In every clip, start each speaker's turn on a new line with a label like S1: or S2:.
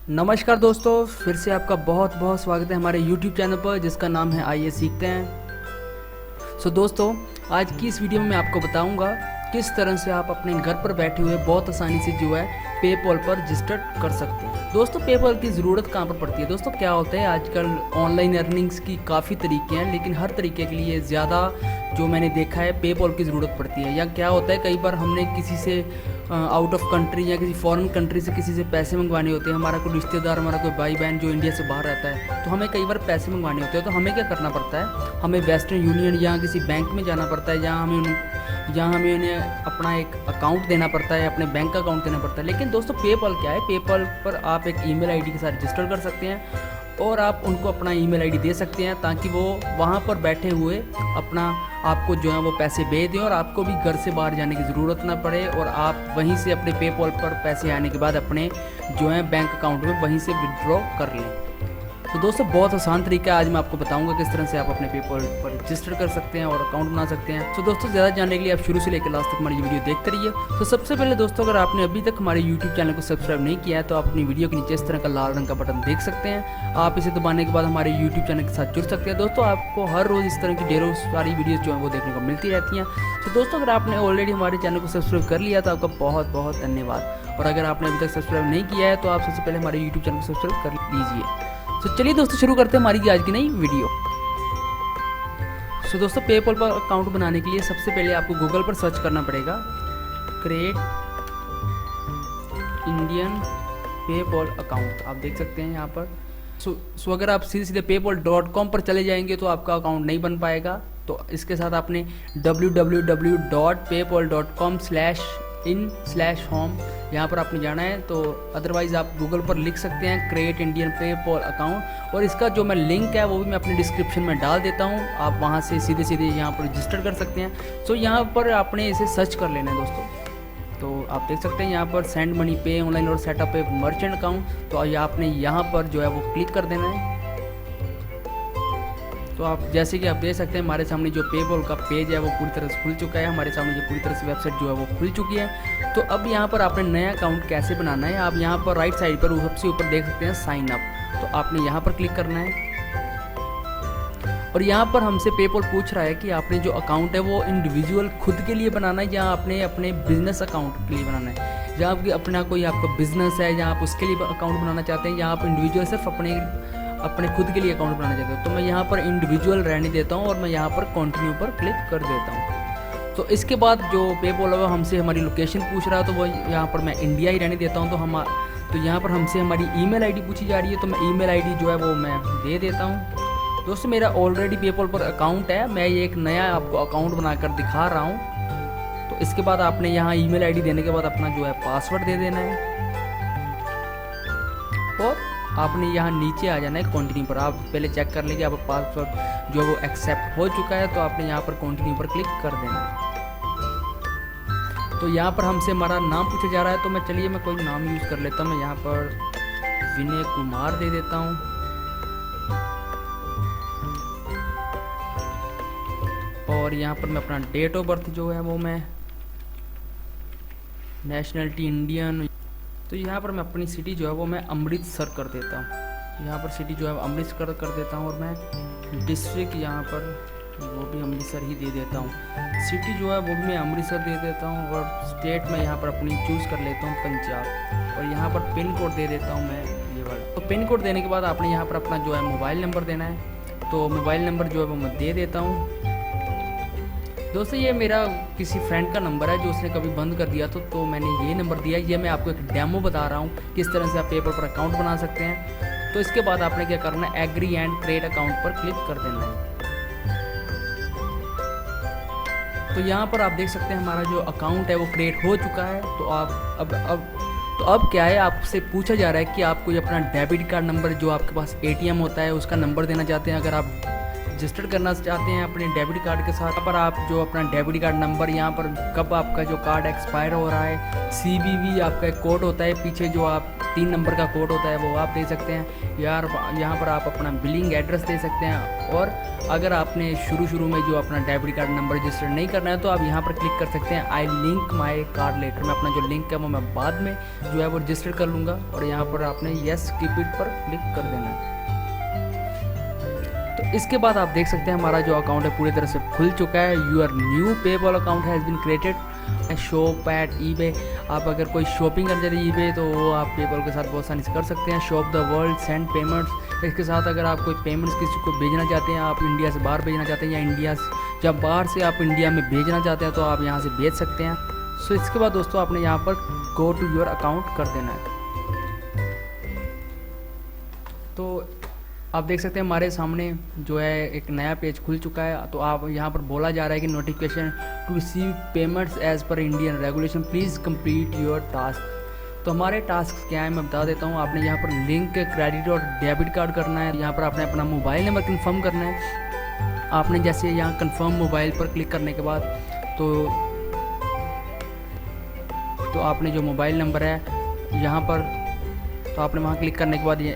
S1: नमस्कार दोस्तों, फिर से आपका बहुत बहुत स्वागत है हमारे YouTube चैनल पर जिसका नाम है आइए सीखते हैं। दोस्तों, आज की इस वीडियो में मैं आपको बताऊंगा किस तरह से आप अपने घर पर बैठे हुए बहुत आसानी से जो है पेपॉल पर रजिस्टर कर सकते हैं। दोस्तों, पेपॉल की ज़रूरत कहाँ पर पड़ती है? दोस्तों, क्या होता है आजकल ऑनलाइन अर्निंग्स की काफ़ी तरीके हैं, लेकिन हर तरीके के लिए ज़्यादा जो मैंने देखा है पेपॉल की ज़रूरत पड़ती है। या क्या होता है, कई बार हमने किसी से आउट ऑफ कंट्री या किसी फॉरेन कंट्री से किसी से पैसे मंगवाने होते हैं, हमारा कोई रिश्तेदार, हमारा कोई भाई बहन जो इंडिया से बाहर रहता है, तो हमें कई बार पैसे मंगवाने होते हैं। तो हमें क्या करना पड़ता है, हमें वेस्टर्न यूनियन या किसी बैंक में जाना पड़ता है, जहाँ हमें उन्हें अपना एक अकाउंट देना पड़ता है, अपने बैंक का अकाउंट देना पड़ता है। लेकिन दोस्तों, पेपॉल क्या है? पेपॉल पर आप एक ईमेल आईडी के साथ रजिस्टर कर सकते हैं और आप उनको अपना ईमेल आईडी दे सकते हैं ताकि वो वहाँ पर बैठे हुए अपना आपको जो है वो पैसे भेज दें और आपको भी घर से बाहर जाने की ज़रूरत ना पड़े और आप वहीं से अपने पेपॉल पर पैसे आने के बाद अपने जो है बैंक अकाउंट में वहीं से विड्रॉ कर लें। तो दोस्तों, बहुत आसान तरीका आज मैं आपको बताऊंगा किस तरह से आप अपने पेपॉल पर रजिस्टर कर सकते हैं और अकाउंट बना सकते हैं। तो दोस्तों, ज़्यादा जानने के लिए आप शुरू से लेकर लास्ट तक हमारी वीडियो देखते रहिए। तो सबसे पहले दोस्तों, अगर आपने अभी तक हमारे यूट्यूब चैनल को सब्सक्राइब नहीं किया है तो आप अपनी वीडियो के नीचे इस तरह का लाल रंग का बटन देख सकते हैं। आप इसे दबाने के बाद हमारे यूट्यूब चैनल के साथ जुड़ सकते हैं। दोस्तों, आपको हर रोज़ इस तरह की ढेरों सारी वीडियोज़ जो है वो देखने को मिलती रहती हैं। तो दोस्तों, अगर आपने ऑलरेडी हमारे चैनल को सब्सक्राइब कर लिया तो आपका बहुत बहुत धन्यवाद, और अगर आपने अभी तक सब्सक्राइब नहीं किया है तो आप सबसे पहले हमारे यूट्यूब चैनल को सब्सक्राइब कर लीजिए। तो चलिए दोस्तों, शुरू करते हैं हमारी आज की नई वीडियो। दोस्तों, पेपॉल पर अकाउंट बनाने के लिए सबसे पहले आपको गूगल पर सर्च करना पड़ेगा क्रिएट इंडियन पेपॉल अकाउंट। आप देख सकते हैं यहाँ पर। सो अगर आप सीधे paypal.com पर चले जाएंगे तो आपका अकाउंट नहीं बन पाएगा। तो इसके साथ आपने www.paypal.com/in/home यहाँ पर आपने जाना है। तो अदरवाइज़ आप गूगल पर लिख सकते हैं क्रिएट इंडियन पेपॉल अकाउंट, और इसका जो मैं लिंक है वो भी मैं अपने डिस्क्रिप्शन में डाल देता हूँ। आप वहाँ से सीधे सीधे यहाँ पर रजिस्टर कर सकते हैं। सो यहाँ पर आपने इसे सर्च कर लेना है दोस्तों। तो आप देख सकते हैं यहाँ पर सेंड मनी, पे ऑनलाइन और सेटअप ए मर्चेंट अकाउंट। तो आपने यहाँ पर जो है वो क्लिक कर देना है। तो आप जैसे कि आप देख सकते हैं हमारे सामने जो पेपॉल का पेज है वो पूरी तरह से खुल चुका है। हमारे सामने जो पूरी तरह से वेबसाइट जो है वो खुल चुकी है। तो अब यहाँ पर आपने नया अकाउंट कैसे बनाना है, आप यहाँ पर राइट साइड पर सबसे ऊपर देख सकते हैं साइन अप। तो आपने यहाँ पर क्लिक करना है और यहाँ पर हमसे पेपॉल पूछ रहा है कि आपने जो अकाउंट है वो इंडिविजुअल खुद के लिए बनाना है या आपने अपने बिजनेस अकाउंट के लिए बनाना है। जहाँ आपकी अपना कोई आपका बिजनेस है या आप उसके लिए अकाउंट बनाना चाहते हैं, या आप इंडिविजुअल सिर्फ अपने खुद के लिए अकाउंट बनाना चाहते हो। तो मैं यहाँ पर इंडिविजुअल रहने देता हूँ और मैं यहाँ पर कंटिन्यू पर क्लिक कर देता हूँ। तो इसके बाद जो पेपॉल है हमसे हमारी लोकेशन पूछ रहा है, तो वो यहाँ पर मैं इंडिया ही रहने देता हूँ। तो यहाँ पर हमसे हमारी ईमेल आईडी पूछी जा रही है, तो मैं ईमेल आईडी जो है वो मैं दे देता हूँ। दोस्तों, मेरा ऑलरेडी पेपॉल पर अकाउंट है, मैं ये एक नया आपको अकाउंट बनाकर दिखा रहा हूँ। तो इसके बाद आपने यहाँ ईमेल आईडी देने के बाद अपना जो है पासवर्ड दे देना है और आपने यहाँ नीचे आ जाना है कंटिन्यू पर। आप पहले चेक कर लीजिए आपका पासवर्ड जो है वो एक्सेप्ट हो चुका है, तो आपने यहाँ पर कंटिन्यू पर क्लिक कर देना है। तो यहाँ पर हमसे हमारा नाम पूछा जा रहा है, तो मैं कोई नाम यूज़ कर लेता हूँ। मैं यहाँ पर विनय कुमार दे देता हूँ। और यहाँ पर मैं अपना डेट ऑफ बर्थ जो है वो मैं नेशनलिटी इंडियन। तो यहाँ पर मैं अपनी सिटी जो है वो मैं अमृतसर कर देता हूँ। यहाँ पर सिटी जो है अमृतसर कर देता हूँ और मैं डिस्ट्रिक्ट यहाँ पर वो भी अमृतसर ही दे देता हूँ। सिटी जो है वो भी मैं अमृतसर दे देता हूँ और स्टेट में यहाँ पर अपनी चूज़ कर लेता हूँ पंजाब, और यहाँ पर पिन कोड दे देता हूँ मैं ये वाला। तो पिन कोड देने के बाद आपने यहाँ पर अपना जो है मोबाइल नंबर देना है। तो मोबाइल नंबर जो है वो मैं दे देता हूँ। दोस्तों, ये मेरा किसी फ्रेंड का नंबर है जो उसने कभी बंद कर दिया तो मैंने ये नंबर दिया। ये मैं आपको एक डेमो बता रहा हूँ किस तरह से आप पेपॉल पर अकाउंट बना सकते हैं। तो इसके बाद आपने क्या करना है, एग्री एंड क्रिएट अकाउंट पर क्लिक कर देना है। तो यहाँ पर आप देख सकते हैं हमारा जो अकाउंट है वो क्रिएट हो चुका है। तो आप अब क्या है, आपसे पूछा जा रहा है कि आप कोई अपना डेबिट कार्ड नंबर जो आपके पास ATM होता है उसका नंबर देना चाहते हैं। अगर आप रजिस्टर करना चाहते हैं अपने डेबिट कार्ड के साथ, पर आप जो अपना डेबिट कार्ड नंबर, यहाँ पर कब आपका जो कार्ड एक्सपायर हो रहा है, CVV आपका एक कोड होता है पीछे जो आप 3 नंबर का कोड होता है वो आप दे सकते हैं। यहाँ पर आप अपना बिलिंग एड्रेस दे सकते हैं और अगर आपने शुरू में जो अपना डेबिट कार्ड नंबर रजिस्टर नहीं करना है तो आप यहाँ पर क्लिक कर सकते हैं I link my card letter में। अपना जो लिंक है वो मैं बाद में जो है वो रजिस्टर कर लूँगा और यहाँ पर आपने येस कीप इट पर क्लिक कर देना है। तो इसके बाद आप देख सकते हैं हमारा जो अकाउंट है पूरी तरह से खुल चुका है। Your new PayPal account has been created shop at eBay. आप अगर कोई शॉपिंग करते हैं ईबे तो वो आप पेपॉल के साथ बहुत आसानी से कर सकते हैं। Shop the world, send payments. इसके साथ अगर आप कोई पेमेंट्स किसी को भेजना चाहते हैं, आप इंडिया से बाहर भेजना चाहते हैं या इंडिया जब बाहर से आप इंडिया में भेजना चाहते हैं तो आप यहाँ से भेज सकते हैं। सो इसके बाद दोस्तों आपने यहाँ पर गो टू योर अकाउंट कर देना है। तो आप देख सकते हैं हमारे सामने जो है एक नया पेज खुल चुका है। तो आप यहाँ पर बोला जा रहा है कि notification to receive payments as per Indian regulation please complete your task. तो हमारे टास्क क्या है मैं बता देता हूँ। आपने यहाँ पर लिंक क्रेडिट और डेबिट कार्ड करना है। यहाँ पर आपने अपना मोबाइल नंबर कंफर्म करना है। आपने जैसे यहाँ कंफर्म मोबाइल पर क्लिक करने के बाद तो आपने जो मोबाइल नंबर है यहाँ पर तो आपने वहाँ क्लिक करने के बाद ये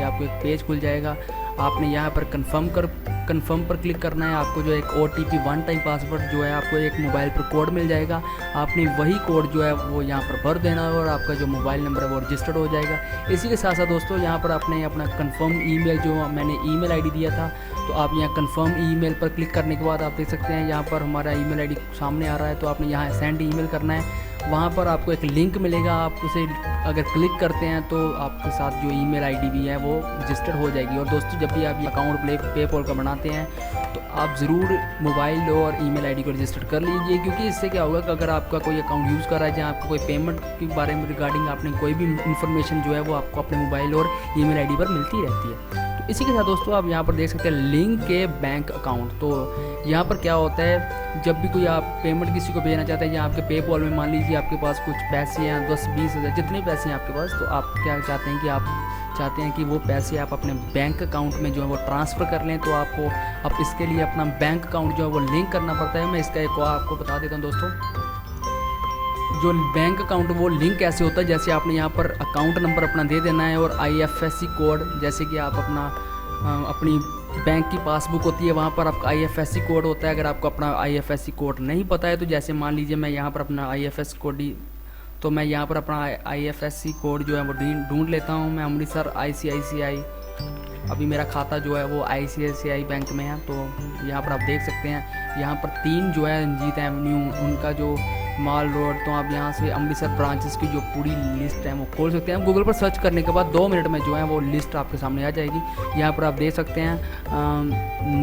S1: आपको एक पेज खुल जाएगा। आपने यहाँ पर कंफर्म पर क्लिक करना है। आपको जो एक OTP वन टाइम पासवर्ड जो है आपको एक मोबाइल पर कोड मिल जाएगा। आपने वही कोड जो है वो यहाँ पर भर देना है और आपका जो मोबाइल नंबर है वो रजिस्टर्ड हो जाएगा। इसी के साथ साथ दोस्तों यहाँ पर आपने अपना कंफर्म ईमेल जो मैंने ईमेल आईडी दिया था तो आप यहाँ कंफर्म ईमेल पर क्लिक करने के बाद आप देख सकते हैं यहाँ पर हमारा ईमेल आईडी सामने आ रहा है। तो आपने यहाँ सेंड ईमेल करना है। वहाँ पर आपको एक लिंक मिलेगा। आप उसे अगर क्लिक करते हैं तो आपके साथ जो ईमेल आईडी भी है वो रजिस्टर हो जाएगी। और दोस्तों जब भी आप ये अकाउंट पेपॉल का बनाते हैं तो आप ज़रूर मोबाइल और ईमेल आईडी को रजिस्टर कर लीजिए, क्योंकि इससे क्या होगा कि अगर आपका कोई अकाउंट यूज़ कर रहा है जहाँ आपको कोई पेमेंट के बारे में रिगार्डिंग आपने कोई भी इन्फॉर्मेशन जो है वो आपको अपने मोबाइल और ईमेल आईडी पर मिलती रहती है। तो इसी के साथ दोस्तों आप यहाँ पर देख सकते हैं लिंक के बैंक अकाउंट। तो यहाँ पर क्या होता है जब भी कोई आप पेमेंट किसी को भेजना चाहते हैं या आपके पेपॉल में मान लीजिए आपके पास कुछ पैसे हैं 10-20 हज़ार जितने पैसे हैं आपके पास, तो आप क्या चाहते हैं कि आप चाहते हैं कि वो पैसे आप अपने बैंक अकाउंट में जो है वो ट्रांसफ़र कर लें। तो आप इसके लिए अपना बैंक अकाउंट जो है वो लिंक करना पड़ता है। मैं इसका एक आपको बता देता हूँ दोस्तों। जो बैंक अकाउंट वो लिंक कैसे होता है, जैसे आपने यहाँ पर अकाउंट नंबर अपना दे देना है और IFSC कोड, जैसे कि आप अपनी बैंक की पासबुक होती है वहाँ पर आपका IFSC कोड होता है। अगर आपको अपना IFSC कोड नहीं पता है तो जैसे मान लीजिए मैं यहाँ पर अपना IFSC कोड तो मैं यहाँ पर अपना IFSC कोड जो है वो ढूंढ लेता हूँ। मैं अमृतसर ICICI, अभी मेरा खाता जो है वो ICICI बैंक में है। तो यहाँ पर आप देख सकते हैं यहाँ पर 3 जो है रंजीत एवेन्यू उनका जो माल रोड। तो आप यहाँ से अमृतसर ब्रांचेस की जो पूरी लिस्ट है वो खोल सकते हैं। गूगल पर सर्च करने के बाद 2 मिनट में जो है वो लिस्ट आपके सामने आ जाएगी। यहाँ पर आप देख सकते हैं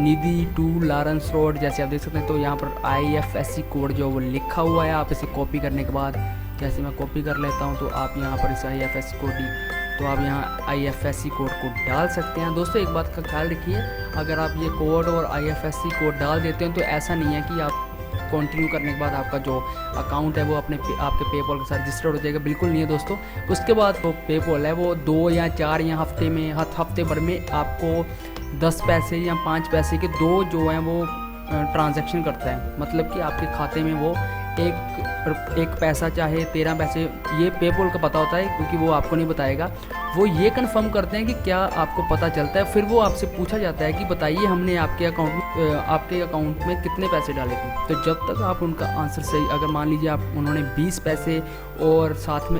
S1: निधि टू लॉरेंस रोड, जैसे आप देख सकते हैं। तो यहाँ पर IFSC कोड जो वो लिखा हुआ है। आप इसे कॉपी करने के बाद जैसे मैं कॉपी कर लेता हूँ तो आप यहाँ पर इस IFSC कोड तो आप यहाँ IFSC कोड को डाल सकते हैं। दोस्तों एक बात का ख्याल रखिए, अगर आप ये कोड और IFSC कोड डाल देते हैं तो ऐसा नहीं है कि आप कंटिन्यू करने के बाद आपका जो अकाउंट है वो आपके पेपॉल के साथ रजिस्टर हो जाएगा। बिल्कुल नहीं है दोस्तों। उसके बाद वो पेपॉल है वो 2 या 4 या हफ्ते भर में आपको 10 पैसे या 5 पैसे के 2 जो हैं वो ट्रांजैक्शन करता है। मतलब कि आपके खाते में वो एक पैसा चाहे 13 पैसे, ये पेपॉल का पता होता है क्योंकि वो आपको नहीं बताएगा। वो ये कंफर्म करते हैं कि क्या आपको पता चलता है, फिर वो आपसे पूछा जाता है कि बताइए हमने आपके अकाउंट में कितने पैसे डाले थे। तो जब तक आप उनका आंसर सही, अगर मान लीजिए आप उन्होंने 20 पैसे और साथ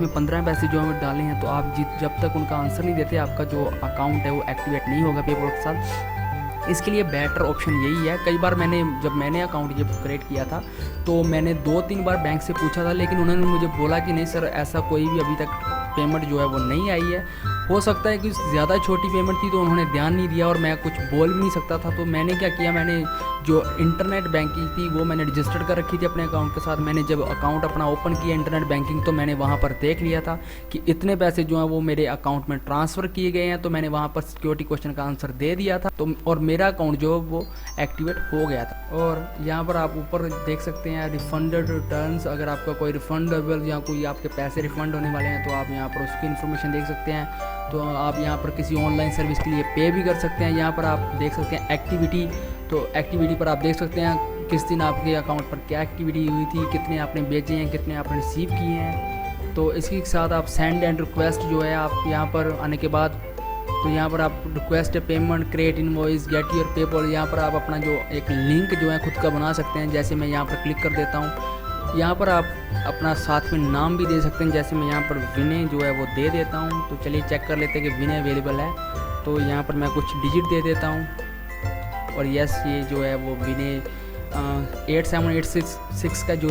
S1: में 15 पैसे जो है डाले हैं, तो आप जब तक उनका आंसर नहीं देते आपका जो अकाउंट है वो एक्टिवेट नहीं होगा पेपॉल के साथ। इसके लिए बेटर ऑप्शन यही है। कई बार जब मैंने अकाउंट ये क्रिएट किया था तो मैंने 2-3 बार बैंक से पूछा था, लेकिन उन्होंने मुझे बोला कि नहीं सर ऐसा कोई भी अभी तक पेमेंट जो है वो नहीं आई है। हो सकता है कि ज़्यादा छोटी पेमेंट थी तो उन्होंने ध्यान नहीं दिया और मैं कुछ बोल भी नहीं सकता था। तो मैंने क्या किया, मैंने जो इंटरनेट बैंकिंग थी वो मैंने रजिस्टर कर रखी थी अपने अकाउंट के साथ। मैंने जब अकाउंट अपना ओपन किया इंटरनेट बैंकिंग तो मैंने वहाँ पर देख लिया था कि इतने पैसे जो हैं वो मेरे अकाउंट में ट्रांसफ़र किए गए हैं। तो मैंने वहाँ पर सिक्योरिटी क्वेश्चन का आंसर दे दिया था तो और मेरा अकाउंट जो वो एक्टिवेट हो गया था। और यहाँ पर आप ऊपर देख सकते हैं रिफंडेड रिटर्न्स, अगर आपका कोई रिफंडेबल या कोई आपके पैसे रिफंड होने वाले हैं तो आप यहाँ पर उसकी इन्फॉर्मेशन देख सकते हैं। तो आप यहाँ पर किसी ऑनलाइन सर्विस के लिए पे भी कर सकते हैं। यहाँ पर आप देख सकते हैं एक्टिविटी, तो एक्टिविटी पर आप देख सकते हैं किस दिन आपके अकाउंट पर क्या एक्टिविटी हुई थी, कितने आपने बेचे हैं, कितने आपने रिसीव किए हैं। तो इसके साथ आप सेंड एंड रिक्वेस्ट जो है आप यहाँ पर आने के बाद तो यहाँ पर आप request payment, create invoice, get your PayPal, यहाँ पर आप अपना जो एक लिंक जो है खुद का बना सकते हैं। जैसे मैं यहाँ पर क्लिक कर देता हूँ, यहाँ पर आप अपना साथ में नाम भी दे सकते हैं। जैसे मैं यहाँ पर विनय जो है वो दे देता हूँ। तो चलिए चेक कर लेते हैं कि विनय अवेलेबल है। तो यहाँ पर मैं कुछ डिजिट दे देता हूँ और यस, ये जो है वो विनय 8786 का जो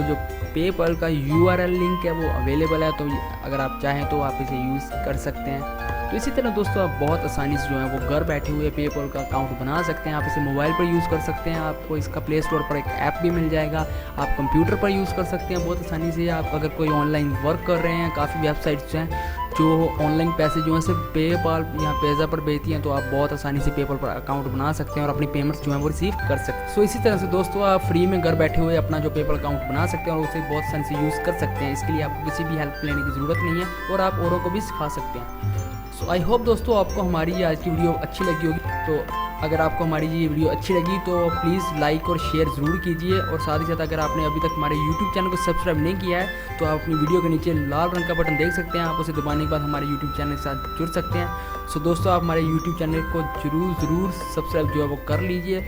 S1: पेपल का URL लिंक है वो अवेलेबल है। तो अगर आप चाहें तो आप इसे यूज़ कर सकते हैं। तो इसी तरह दोस्तों आप बहुत आसानी से जो है वो घर बैठे हुए पेपल का अकाउंट बना सकते हैं। आप इसे मोबाइल पर यूज़ कर सकते हैं, आपको इसका प्ले स्टोर पर एक ऐप भी मिल जाएगा। आप कंप्यूटर पर यूज़ कर सकते हैं बहुत आसानी से। आप अगर कोई ऑनलाइन वर्क कर रहे हैं, काफ़ी वेबसाइट्स हैं जो ऑनलाइन पैसे जो है सिर्फ पेपाल या पेज़ा पर भेजती हैं, तो आप बहुत आसानी से पेपल पर अकाउंट बना सकते हैं और अपनी पेमेंट्स जो है वो रिसीव कर सकते हैं। सो इसी तरह से दोस्तों आप फ्री में घर बैठे हुए अपना जो पेपल अकाउंट बना सकते हैं और उसे बहुत आसानी से यूज़ कर सकते हैं। इसके लिए आपको किसी भी हेल्प लेने की ज़रूरत नहीं है और आप औरों को भी सिखा सकते हैं। सो आई होप दोस्तों आपको हमारी आज की वीडियो अच्छी लगी होगी। तो अगर आपको हमारी ये वीडियो अच्छी लगी तो प्लीज़ लाइक और शेयर ज़रूर कीजिए। और साथ ही साथ अगर आपने अभी तक हमारे YouTube चैनल को सब्सक्राइब नहीं किया है तो आप अपनी वीडियो के नीचे लाल रंग का बटन देख सकते हैं। आप उसे दबाने के बाद हमारे YouTube चैनल के साथ जुड़ सकते हैं। सो दोस्तों आप हमारे YouTube चैनल को ज़रूर सब्सक्राइब जो है वो कर लीजिए।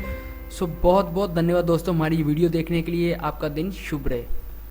S1: सो बहुत बहुत धन्यवाद दोस्तों हमारी वीडियो देखने के लिए। आपका दिन शुभ रहे।